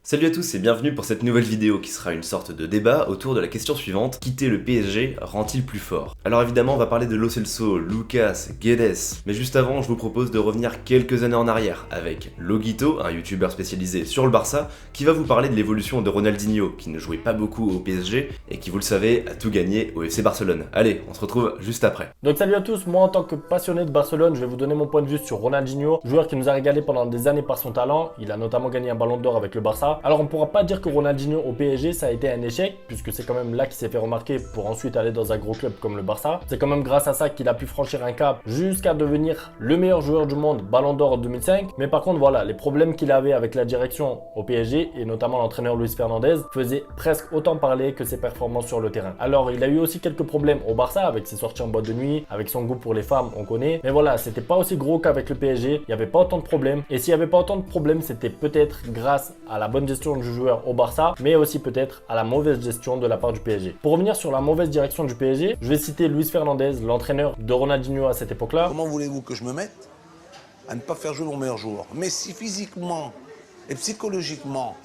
Salut à tous et bienvenue pour cette nouvelle vidéo qui sera une sorte de débat autour de la question suivante: quitter le PSG rend-il plus fort? Alors évidemment on va parler de Lo Celso, Lucas, Guedes, mais juste avant je vous propose de revenir quelques années en arrière avec Loguito, un youtubeur spécialisé sur le Barça, qui va vous parler de l'évolution de Ronaldinho, qui ne jouait pas beaucoup au PSG et qui, vous le savez, a tout gagné au FC Barcelone. Allez, on se retrouve juste après. Donc salut à tous, moi en tant que passionné de Barcelone, je vais vous donner mon point de vue sur Ronaldinho, joueur qui nous a régalé pendant des années par son talent. Il a notamment gagné un ballon d'or avec le Barça. Alors on pourra pas dire que Ronaldinho au PSG ça a été un échec, puisque c'est quand même là qu'il s'est fait remarquer pour ensuite aller dans un gros club comme le Barça. C'est quand même grâce à ça qu'il a pu franchir un cap jusqu'à devenir le meilleur joueur du monde, ballon d'or en 2005. Mais par contre voilà, les problèmes qu'il avait avec la direction au PSG et notamment l'entraîneur Luis Fernandez faisaient presque autant parler que ses performances sur le terrain. Alors il a eu aussi quelques problèmes au Barça avec ses sorties en boîte de nuit, avec son goût pour les femmes, on connaît. Mais voilà, c'était pas aussi gros qu'avec le PSG, il n'y avait pas autant de problèmes. Et s'il n'y avait pas autant de problèmes, c'était peut-être grâce à la bonne gestion du joueur au Barça, mais aussi peut-être à la mauvaise gestion de la part du PSG. Pour revenir sur la mauvaise direction du PSG, je vais citer Luis Fernandez, l'entraîneur de Ronaldinho à cette époque-là. Comment voulez-vous que je me mette à ne pas faire jouer mon meilleur joueur? Mais si physiquement et psychologiquement,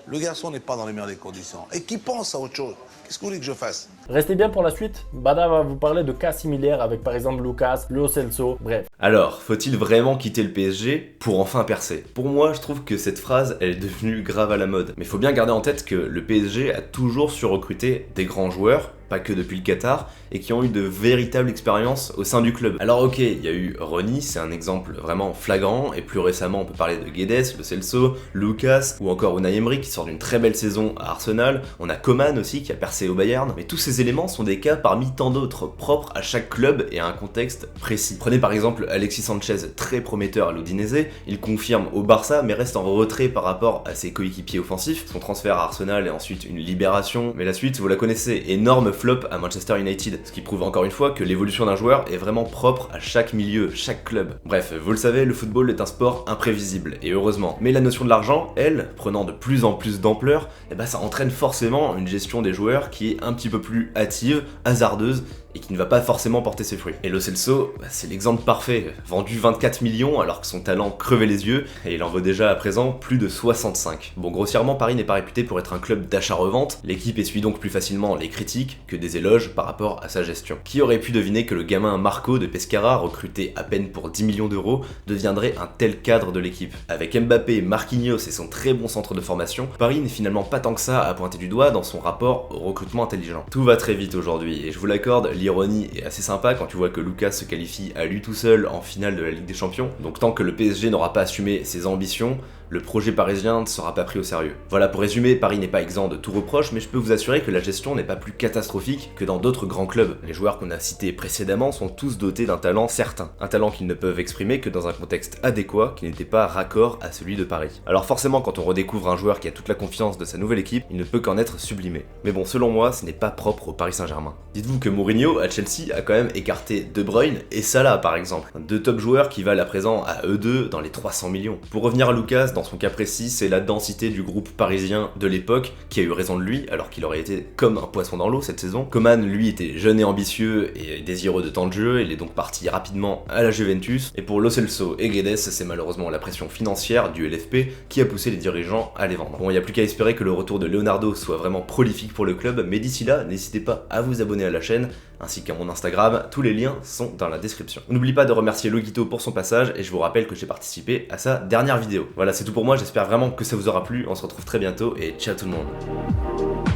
le garçon n'est pas dans les meilleures des conditions et qu'il pense à autre chose, qu'est-ce que vous voulez que je fasse? Restez bien pour la suite, Bada va vous parler de cas similaires avec par exemple Lucas, Lo Celso, bref. Alors, faut-il vraiment quitter le PSG pour enfin percer? Pour moi, je trouve que cette phrase, elle est devenue grave à la mode. Mais il faut bien garder en tête que le PSG a toujours su recruter des grands joueurs, pas que depuis le Qatar, et qui ont eu de véritables expériences au sein du club. Alors ok, il y a eu Ronny, c'est un exemple vraiment flagrant, et plus récemment on peut parler de Guedes, Lo Celso, Lucas, ou encore Unai Emery qui sort d'une très belle saison à Arsenal, on a Coman aussi qui a percé au Bayern, mais tous ces éléments sont des cas parmi tant d'autres, propres à chaque club et à un contexte précis. Prenez par exemple Alexis Sanchez, très prometteur à l'Udinese, il confirme au Barça mais reste en retrait par rapport à ses coéquipiers offensifs, son transfert à Arsenal et ensuite une libération, mais la suite vous la connaissez, énorme flop à Manchester United, ce qui prouve encore une fois que l'évolution d'un joueur est vraiment propre à chaque milieu, chaque club. Bref, vous le savez, le football est un sport imprévisible, et heureusement. Mais la notion de l'argent, elle, prenant de plus en plus d'ampleur, ça entraîne forcément une gestion des joueurs qui est un petit peu plus hâtive, hasardeuse, et qui ne va pas forcément porter ses fruits. Et Lo Celso, c'est l'exemple parfait, vendu 24 millions alors que son talent crevait les yeux, et il en vaut déjà à présent plus de 65. Bon, grossièrement, Paris n'est pas réputé pour être un club d'achat-revente, l'équipe essuie donc plus facilement les critiques que des éloges par rapport à sa gestion. Qui aurait pu deviner que le gamin Marco de Pescara, recruté à peine pour 10 millions d'euros, deviendrait un tel cadre de l'équipe? Avec Mbappé, Marquinhos et son très bon centre de formation, Paris n'est finalement pas tant que ça à pointer du doigt dans son rapport au recrutement intelligent. Tout va très vite aujourd'hui, et je vous l'accorde, l'ironie est assez sympa quand tu vois que Lucas se qualifie à lui tout seul en finale de la Ligue des Champions, donc tant que le PSG n'aura pas assumé ses ambitions, le projet parisien ne sera pas pris au sérieux. Voilà, pour résumer, Paris n'est pas exempt de tout reproche, mais je peux vous assurer que la gestion n'est pas plus catastrophique que dans d'autres grands clubs. Les joueurs qu'on a cités précédemment sont tous dotés d'un talent certain, un talent qu'ils ne peuvent exprimer que dans un contexte adéquat qui n'était pas raccord à celui de Paris. Alors forcément, quand on redécouvre un joueur qui a toute la confiance de sa nouvelle équipe, il ne peut qu'en être sublimé. Mais bon, selon moi, ce n'est pas propre au Paris Saint-Germain. Dites-vous que Mourinho, à Chelsea, a quand même écarté De Bruyne et Salah par exemple, deux top joueurs qui valent à présent à eux deux dans les 300 millions. Pour revenir à Lucas, dans son cas précis, c'est la densité du groupe parisien de l'époque qui a eu raison de lui, alors qu'il aurait été comme un poisson dans l'eau cette saison. Coman, lui, était jeune et ambitieux et désireux de temps de jeu, il est donc parti rapidement à la Juventus. Et pour Lo Celso et Guedes, c'est malheureusement la pression financière du LFP qui a poussé les dirigeants à les vendre. Bon, il n'y a plus qu'à espérer que le retour de Leonardo soit vraiment prolifique pour le club, mais d'ici là, n'hésitez pas à vous abonner à la chaîne, ainsi qu'à mon Instagram, tous les liens sont dans la description. N'oubliez pas de remercier Loguito pour son passage, et je vous rappelle que j'ai participé à sa dernière vidéo. Voilà, c'est tout pour moi, j'espère vraiment que ça vous aura plu, on se retrouve très bientôt, et ciao tout le monde.